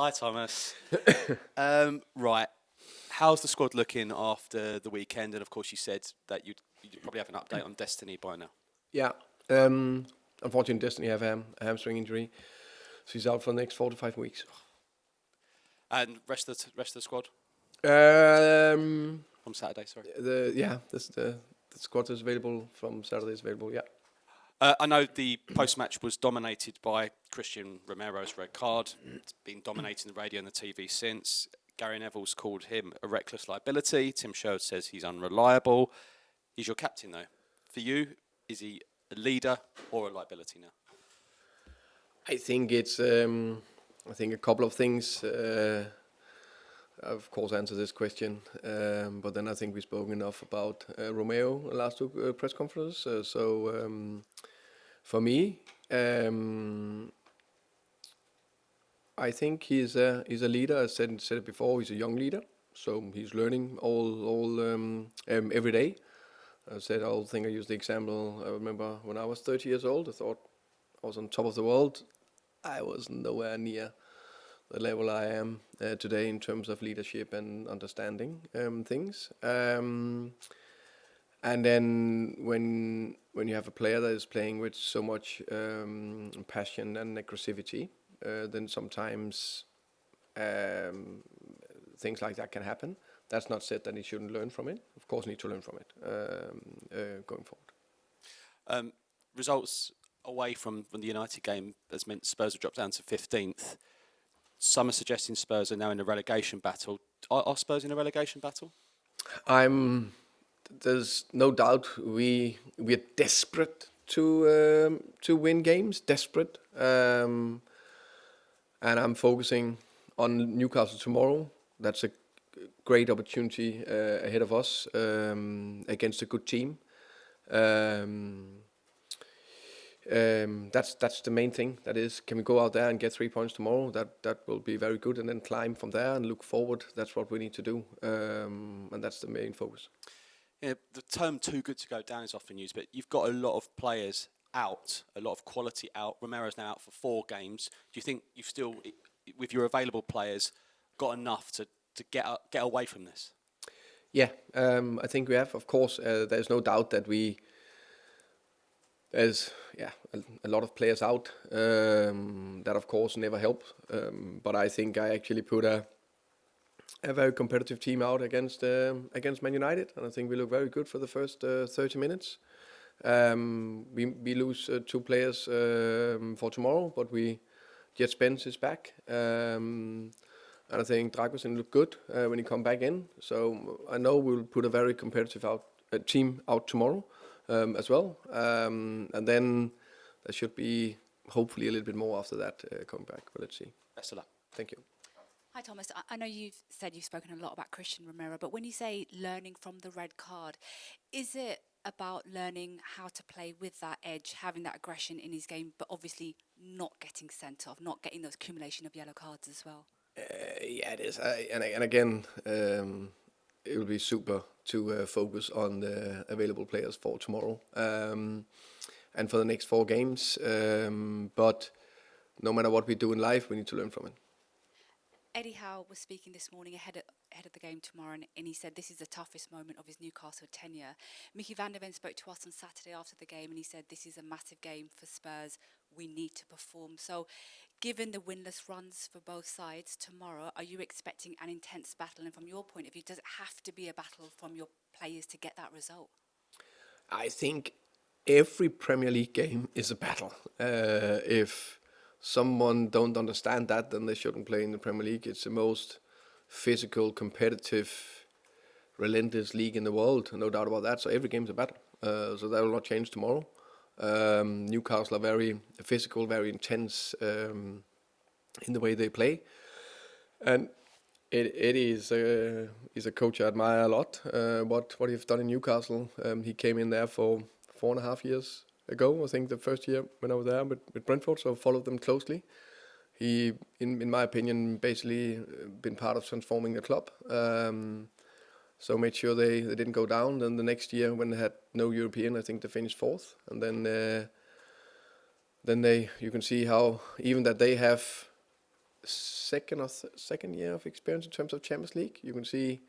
Hi, Thomas. Right. How's the squad looking after the weekend? And of course, you said that you'd probably have an update on Destiny by now. Yeah. Unfortunately, Destiny have a hamstring injury, so he's out for the next 4 to 5 weeks. And rest of the squad Um, from Saturday. Sorry. the squad is available from Saturday. Is available. Yeah. I know the post-match was dominated by Christian Romero's red card. It's been dominating the radio and the TV since. Gary Neville's called him a reckless liability. Tim Sherwood says he's unreliable. He's your captain, though. For you, is he a leader or a liability now? I think it's. I think a couple of things. Of course, answer this question, but then I think we've spoken enough about Romero last two press conferences. For me, I think he's a leader. I said it before. He's a young leader, so he's learning every day. I said I think I used the example. I remember when I was 30 years old, I thought I was on top of the world. I was nowhere near the level I am today in terms of leadership and understanding things. And then when you have a player that is playing with so much passion and aggressivity, then sometimes things like that can happen. That's not said that he shouldn't learn from it. Of course, he needs to learn from it going forward. Results away from the United game has meant Spurs have dropped down to 15th. Some are suggesting Spurs are now in a relegation battle. Are Spurs in a relegation battle? There's no doubt we're desperate to win games, desperate, and I'm focusing on Newcastle tomorrow. That's a great opportunity ahead of us against a good team. That's the main thing. That is, can we go out there and get 3 points tomorrow? That will be very good, and then climb from there and look forward. That's what we need to do, and that's the main focus. Yeah, the term "too good to go down" is often used, but you've got a lot of players out, a lot of quality out. Romero's now out for 4 games. Do you think you've still, with your available players, got enough to get away from this? Yeah, I think we have. Of course, there's no doubt that there's a lot of players out. That of course never help. But I think I actually put a very competitive team out against Man United, and I think we look very good for the first 30 minutes. We lose 2 players for tomorrow, but Jet Spence is back, and I think Dragusin looked good when he come back in. So I know we'll put a very competitive team out tomorrow as well, and then there should be hopefully a little bit more after that coming back. But let's see. Best of luck. Thank you. Hi Thomas, I know you've said you've spoken a lot about Christian Romero, but when you say learning from the red card, is it about learning how to play with that edge, having that aggression in his game, but obviously not getting sent off, not getting those accumulation of yellow cards as well? Yeah, it is. And again, it will be super to focus on the available players for tomorrow and for the next 4 games. But no matter what we do in life, we need to learn from it. Eddie Howe was speaking this morning ahead of the game tomorrow, and he said this is the toughest moment of his Newcastle tenure. Mickey van der Ven spoke to us on Saturday after the game, and he said this is a massive game for Spurs. We need to perform. So, given the winless runs for both sides tomorrow, are you expecting an intense battle? And from your point of view, does it have to be a battle from your players to get that result? I think every Premier League game is a battle. If someone don't understand that, then they shouldn't play in the Premier League. It's the most physical, competitive, relentless league in the world, no doubt about that. So every game's a battle. So that will not change tomorrow. Newcastle are very physical, very intense in the way they play, and Eddie is a coach I admire a lot. What he's done in Newcastle, he came in there for 4.5 years ago, I think the first year when I was there with Brentford, so I followed them closely. He, in my opinion, basically been part of transforming the club. So made sure they didn't go down. Then the next year when they had no European, I think they finished 4th. And then you can see how even that they have second year of experience in terms of Champions League. You can see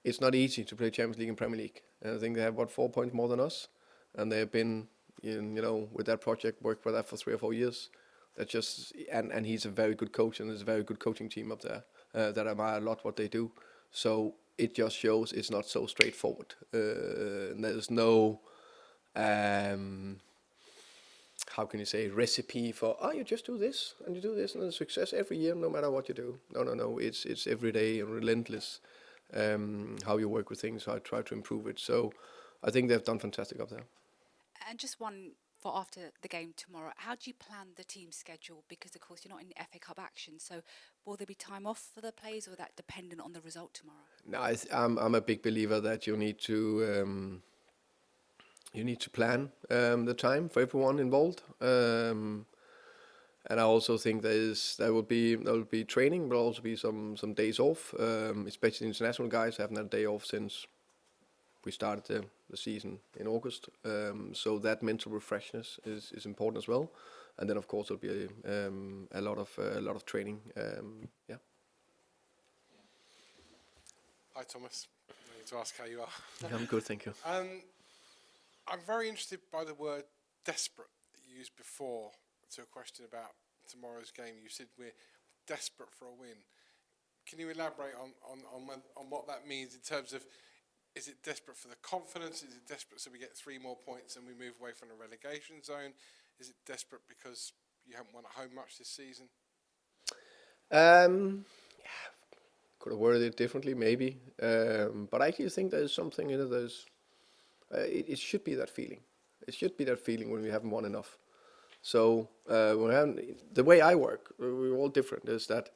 it's not easy to play Champions League and Premier League. And I think they have 4 points more than us, and they have been with that project worked for that for 3 or 4 years. That just and he's a very good coach, and there's a very good coaching team up there that I admire a lot what they do. So it just shows it's not so straightforward. There's no how can you say recipe for you just do this and you do this and it's success every year no matter what you do. No. It's every day and relentless how you work with things. How I try to improve it. So I think they've done fantastic up there. And just one for after the game tomorrow. How do you plan the team schedule? Because of course you're not in FA Cup action. So will there be time off for the players, or that dependent on the result tomorrow? No, I'm a big believer that you need to plan the time for everyone involved. And I also think there will be training, but also be some days off. Especially international guys haven't had a day off since we started the season in August. So that mental refreshness is important as well. And then of course there'll be a lot of training. Yeah. Hi Thomas. I need to ask how you are. I'm good, thank you. I'm very interested by the word desperate that you used before to a question about tomorrow's game. You said we're desperate for a win. Can you elaborate on what that means in terms of, is it desperate for the confidence? Is it desperate so we get 3 more points and we move away from the relegation zone? Is it desperate because you haven't won at home much this season? Could have worded it differently, maybe. But I actually think there's something in it. It should be that feeling. It should be that feeling when we haven't won enough. So the way I work, we're all different. Is that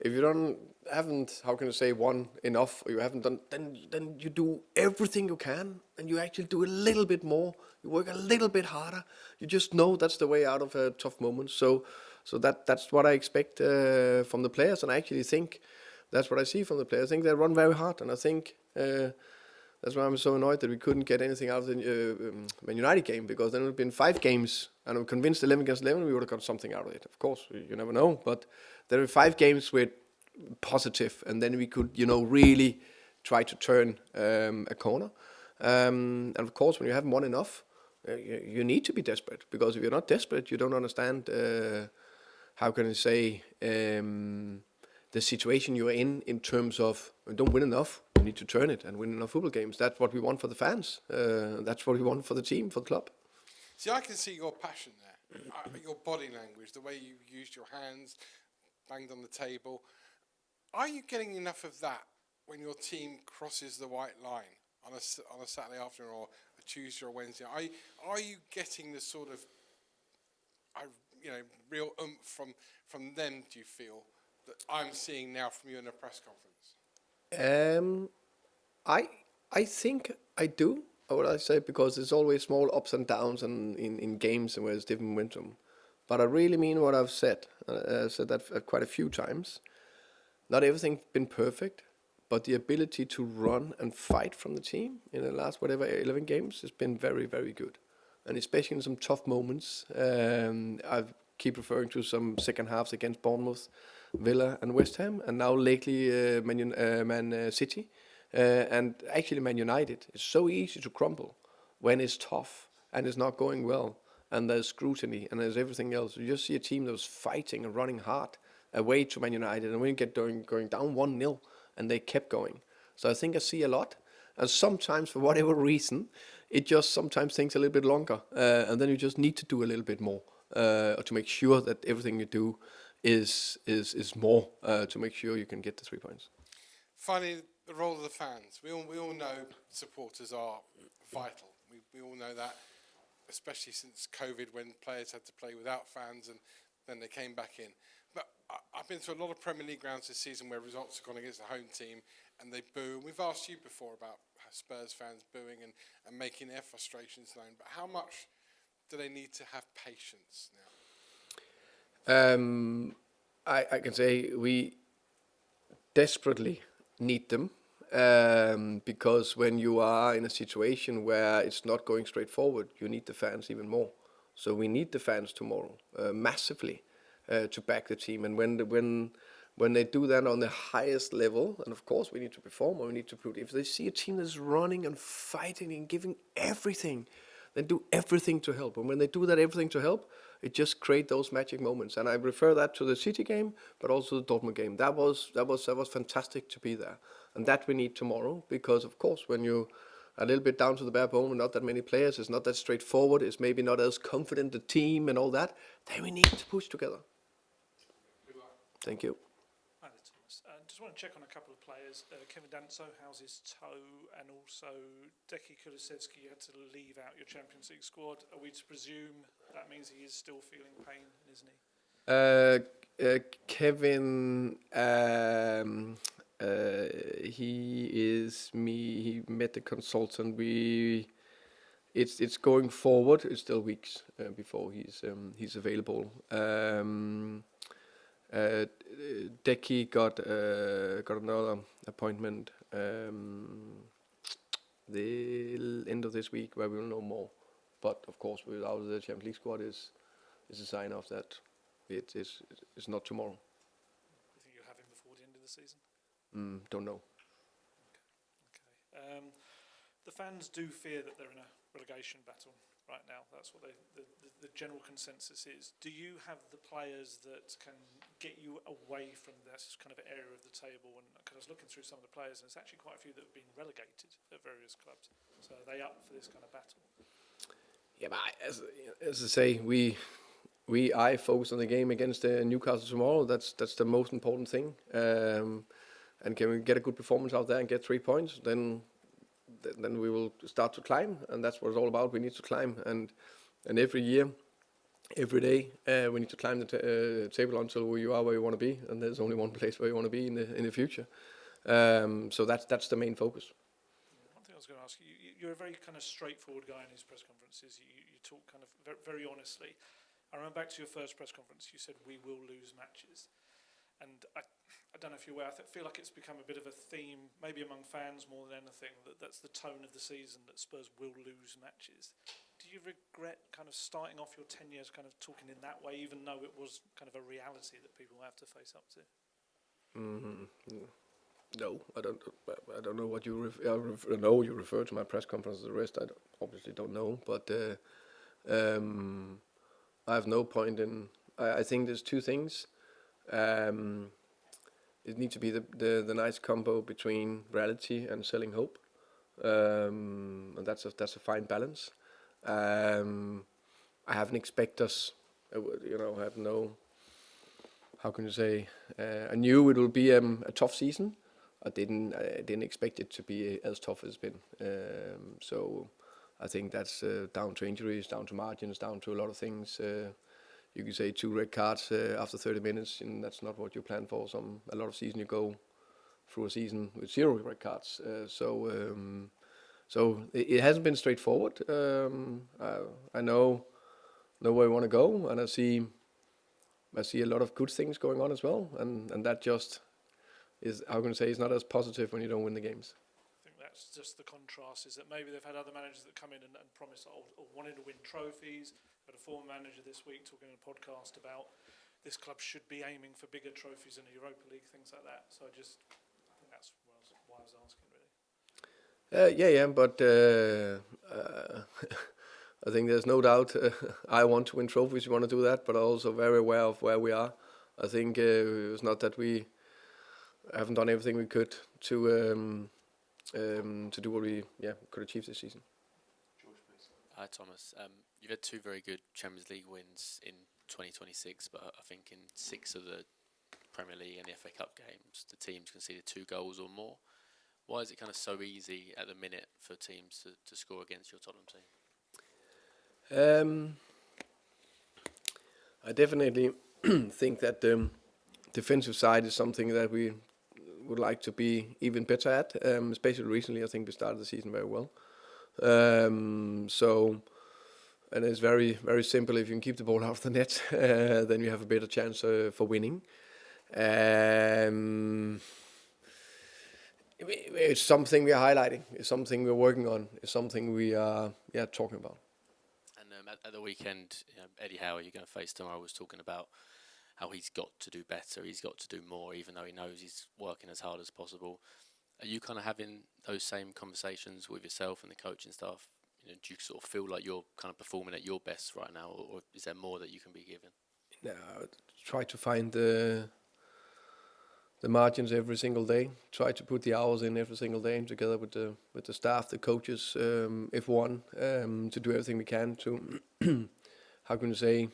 if you haven't how can I say won enough, or you haven't done, then you do everything you can, and you actually do a little bit more. You work a little bit harder. You just know that's the way out of a tough moment. So that's what I expect from the players, and I actually think that's what I see from the players. I think they run very hard, and I think. That's why I'm so annoyed that we couldn't get anything out of the Man United game, because then it would have been 5 games, and I'm convinced 11 against 11 we would have got something out of it. Of course, you never know, but there were 5 games with positive, and then we could, really try to turn a corner. And of course, when you haven't won enough, you need to be desperate, because if you're not desperate, you don't understand, how can I say, the situation you're in terms of don't win enough, you need to turn it and win enough football games. That's what we want for the fans. That's what we want for the team, for the club. See, I can see your passion there, your body language, the way you used your hands, banged on the table. Are you getting enough of that when your team crosses the white line on a Saturday afternoon or a Tuesday or Wednesday? Are you getting the sort of real oomph from them, do you feel, that I'm seeing now from you in a press conference? I think I do. What I say, because there's always small ups and downs in games and where there's different momentum. But I really mean what I've said. I've said that quite a few times. Not everything's been perfect, but the ability to run and fight from the team in the last 11 games has been very, very good. And especially in some tough moments. I keep referring to some second halves against Bournemouth, Villa and West Ham, and now lately Man City. And actually Man United. It's so easy to crumble when it's tough and it's not going well, and there's scrutiny and there's everything else. You just see a team that was fighting and running hard away to Man United, and we get going down 1-0, and they kept going. So I think I see a lot, and sometimes for whatever reason, it just sometimes takes a little bit longer, and then you just need to do a little bit more to make sure that everything you do is more to make sure you can get the 3 points. Finally, the role of the fans. We all know supporters are vital. We all know that, especially since COVID, when players had to play without fans and then they came back in. But I've been to a lot of Premier League grounds this season where results have gone against the home team and they boo. We've asked you before about Spurs fans booing and making their frustrations known. But how much do they need to have patience now? I can say we desperately need them, because when you are in a situation where it's not going straight forward, you need the fans even more. So we need the fans tomorrow, massively. to back the team. And when they do that on the highest level, and of course we need to perform or we need to prove. If they see a team that's running and fighting and giving everything, then do everything to help. And when they do that everything to help, it just create those magic moments. And I refer that to the City game, but also the Dortmund game. That was fantastic to be there, and that we need tomorrow. Because of course, when you a little bit down to the bare bone, not that many players, it's not that straightforward, it's maybe not as confident the team and all that, then we need to push together. Thank you. Hi there, Thomas. Just want to check on a couple of players. Kevin Danso, how's his toe? And also, Deki Kulusevski, you had to leave out your Champions League squad. Are we to presume that means he is still feeling pain in his knee? Kevin, he met the consultant. It's going forward. It's still weeks before he's available. Deki got another appointment the end of this week where we will know more. But of course, without the Champions League squad is a sign of that it's not tomorrow. You think you'll have him before the end of the season? Don't know. Okay. The fans do fear that they're in a relegation battle right now. That's what the general consensus is. Do you have the players that can get you away from this kind of area of the table? And cause I was looking through some of the players, and there's actually quite a few that have been relegated at various clubs. So are they up for this kind of battle? Yeah, but as I say, I focus on the game against Newcastle tomorrow. That's the most important thing. And can we get a good performance out there and get 3 points, then we will start to climb, and that's what it's all about. We need to climb, and every year, every day, we need to climb the table until you are where you want to be, and there's only one place where you want to be in the future. So that's the main focus. One thing I was going to ask you, you're a very kind of straightforward guy in his press conferences. You talk kind of very honestly. I remember back to your first press conference, you said, we will lose matches. And I don't know if you're aware, I feel like it's become a bit of a theme, maybe among fans more than anything, that's the tone of the season, that Spurs will lose matches. Do you regret kind of starting off your 10 years kind of talking in that way, even though it was kind of a reality that people have to face up to? No, I don't know what you know. You refer to my press conference. The rest I obviously don't know. But I have no point in. I think there's two things. It needs to be the nice combo between reality and selling hope, and that's a fine balance. I haven't expected us. I have no. How can you say? I knew it will be a tough season. I didn't expect it to be as tough as it's been. So I think that's down to injuries, down to margins, down to a lot of things. You can say 2 red cards after 30 minutes, and that's not what you plan for. A lot of season you go through a season with 0 red cards. So it hasn't been straightforward. I know where we want to go, and I see a lot of good things going on as well, and that just is, how can I say, it's not as positive when you don't win the games. I think that's just the contrast, is that maybe they've had other managers that come in and promise or wanted to win trophies. Had a former manager this week talking in a podcast about this club should be aiming for bigger trophies in the Europa League, things like that. So I think that's why I was asking, really. But I think there's no doubt I want to win trophies. We want to do that, but I'm also very aware of where we are. I think it's not that we haven't done everything we could to do what we could achieve this season. Hi Thomas. You've had 2 very good Champions League wins in 2026, but I think in 6 of the Premier League and the FA Cup games, the teams conceded 2 goals or more. Why is it kind of so easy at the minute for teams to score against your Tottenham team? I definitely think that the defensive side is something that we would like to be even better at, especially recently. I think we started the season very well. And it's very, very simple. If you can keep the ball out of the net, then you have a better chance for winning. It's something we are highlighting. It's something we're working on. It's something we are talking about. And at the weekend, Eddie Howe, you're going to face tomorrow, was talking about how he's got to do better, he's got to do more, even though he knows he's working as hard as possible. Are you kind of having those same conversations with yourself and the coaching staff? You know, do you sort of feel like you're kind of performing at your best right now, or is there more that you can be given? Try to find the margins every single day. Try to put the hours in every single day, together with the staff, the coaches, if one, to do everything we can to how can you say,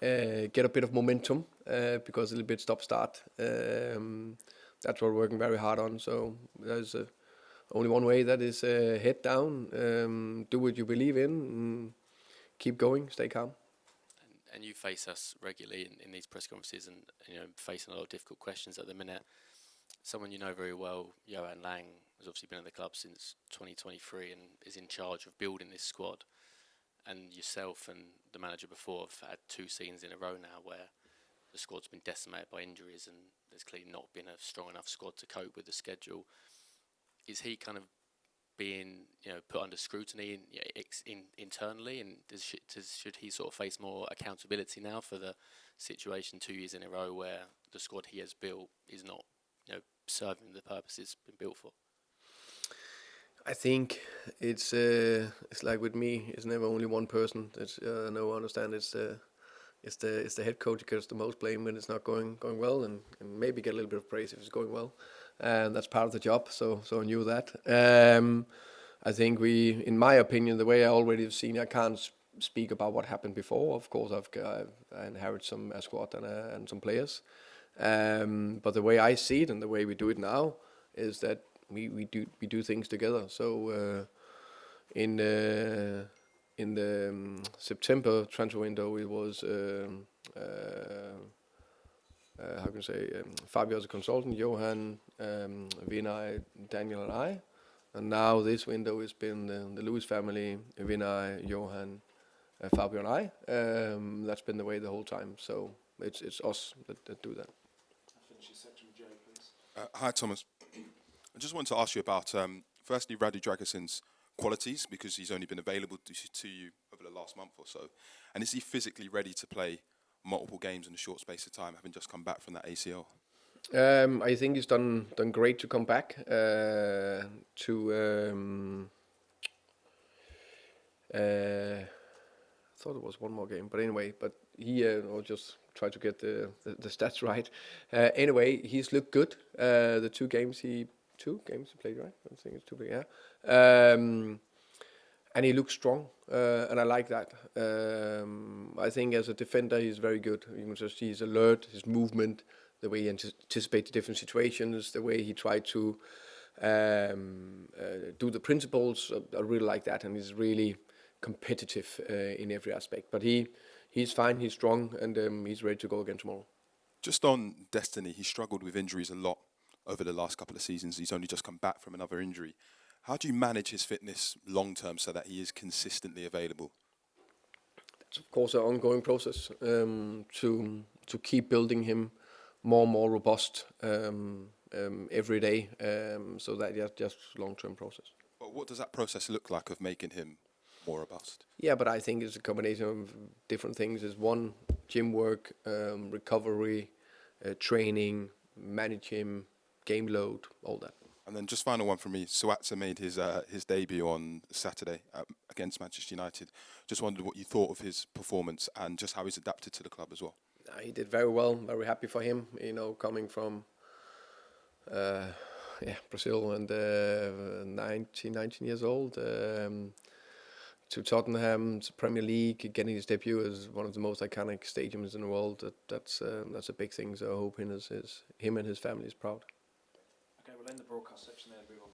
get a bit of momentum, because a little bit stop-start. That's what we're working very hard on. So there's only one way, that is head down, do what you believe in, keep going, stay calm. And you face us regularly in these press conferences, and you know, facing a lot of difficult questions at the minute. Someone you know very well, Johan Lang, has obviously been at the club since 2023 and is in charge of building this squad. And yourself and the manager before have had 2 seasons in a row now where the squad's been decimated by injuries, and there's clearly not been a strong enough squad to cope with the schedule. Is he kind of being, you know, put under scrutiny internally, and should he sort of face more accountability now for the situation 2 years in a row where the squad he has built is not, you know, serving the purpose it's been built for? I think it's like with me. It's never only one person. It's no, I understand. It's the head coach who gets the most blame when it's not going well, and maybe get a little bit of praise if it's going well. And that's part of the job. So I knew that. I think in my opinion, the way I already have seen, I can't speak about what happened before. Of course, I inherit some squad and some players. But the way I see it and the way we do it now is that we do things together. So in the September transfer window, it was how can I say, Fabio as a consultant, Johan, Vinay, Daniel, and I. And now this window has been the Lewis family, Vinay, Johan, Fabio, and I. That's been the way the whole time. So it's us that do that. I'll finish your section with Joe, please. Hi, Thomas. I just wanted to ask you about, firstly, Radu Dragusin's qualities, because he's only been available to you over the last month or so. And is he physically ready to play multiple games in a short space of time, having just come back from that ACL? I think he's done great to come back. I thought it was one more game, but anyway, he I'll just try to get the stats right. Anyway, he's looked good. The two games he played, right? I think it's 2 games, yeah. And he looks strong, and I like that. I think as a defender, he's very good. You can just see his alert, his movement, the way he anticipates different situations, the way he tried to do the principles. I really like that, and he's really competitive in every aspect. But he's fine, he's strong, and he's ready to go again tomorrow. Just on Destiny, he struggled with injuries a lot over the last couple of seasons. He's only just come back from another injury. How do you manage his fitness long term so that he is consistently available? That's of course an ongoing process to keep building him more and more robust every day. So that just long-term process. But what does that process look like of making him more robust? Yeah, but I think it's a combination of different things. It's one, gym work, recovery, training, manage him, game load, all that. And then just final one from me. Suatsa made his debut on Saturday against Manchester United. Just wondered what you thought of his performance and just how he's adapted to the club as well. He did very well. Very happy for him. Coming from Brazil and 19 years old to Tottenham, to Premier League, getting his debut as one of the most iconic stadiums in the world. That's a big thing. So I hope him and his family is proud. Okay, we'll end the broadcast section there, everyone.